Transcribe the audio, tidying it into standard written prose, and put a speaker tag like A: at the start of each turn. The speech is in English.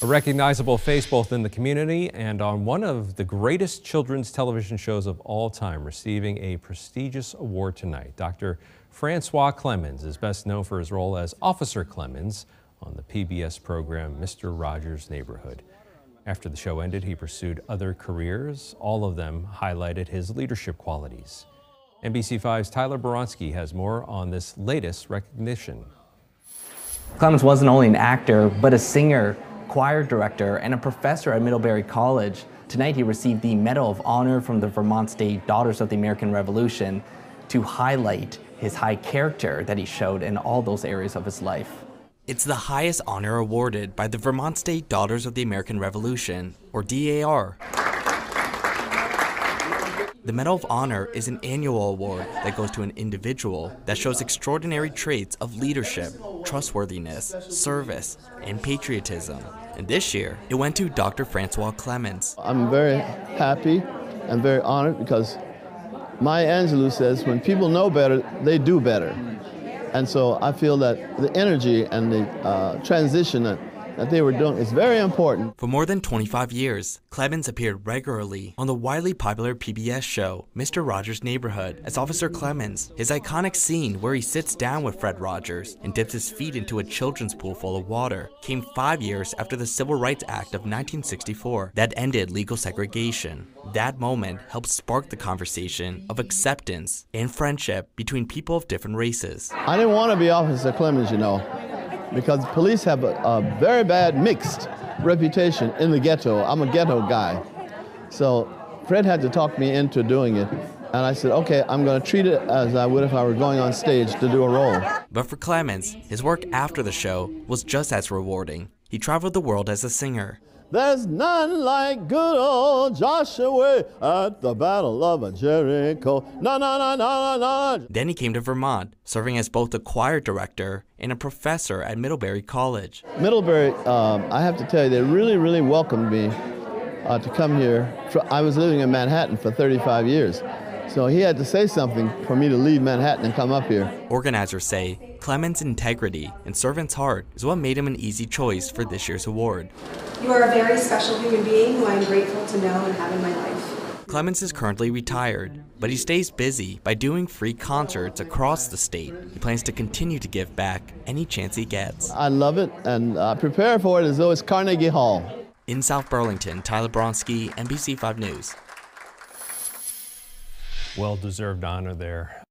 A: A recognizable face both in the community and on one of the greatest children's television shows of all time, receiving a prestigious award tonight. Dr. Francois Clemmons is best known for his role as Officer Clemmons on the PBS program Mr. Rogers' Neighborhood. After the show ended, he pursued other careers. All of them highlighted his leadership qualities. NBC5's Tyler Boronsky has more on this latest recognition.
B: Clemmons wasn't only an actor, but a singer, choir director, and a professor at Middlebury College. Tonight he received the Medal of Honor from the Vermont State Daughters of the American Revolution to highlight his high character that he showed in all those areas of his life.
C: It's the highest honor awarded by the Vermont State Daughters of the American Revolution, or DAR. The Medal of Honor is an annual award that goes to an individual that shows extraordinary traits of leadership, trustworthiness, service, and patriotism. And this year, it went to Dr. Francois Clemmons.
D: I'm very happy and very honored because Maya Angelou says when people know better, they do better. And so I feel that the energy and the transition that they were doing is very important.
C: For more than 25 years, Clemmons appeared regularly on the widely popular PBS show, Mr. Rogers' Neighborhood, as Officer Clemmons. His iconic scene where he sits down with Fred Rogers and dips his feet into a children's pool full of water came 5 years after the Civil Rights Act of 1964 that ended legal segregation. That moment helped spark the conversation of acceptance and friendship between people of different races.
D: I didn't want to be Officer Clemmons, you know, because police have a very bad mixed reputation in the ghetto. I'm a ghetto guy. So Fred had to talk me into doing it. And I said, okay, I'm going to treat it as I would if I were going on stage to do a role.
C: But for Clemmons, his work after the show was just as rewarding. He traveled the world as a singer.
D: There's none like good old Joshua at the Battle of Jericho. Na na na na na.
C: Then he came to Vermont, serving as both a choir director and a professor at Middlebury College.
D: Middlebury, I have to tell you, they really welcomed me to come here. I was living in Manhattan for 35 years. So he had to say something for me to leave Manhattan and come up here.
C: Organizers say Clemmons' integrity and servant's heart is what made him an easy choice for this year's award.
E: You are a very special human being who I am grateful to know and have in my life.
C: Clemmons is currently retired, but he stays busy by doing free concerts across the state. He plans to continue to give back any chance he gets.
D: I love it, and I prepare for it as though it's Carnegie Hall.
C: In South Burlington, Tyler Bronsky, NBC5 News.
A: Well-deserved honor there.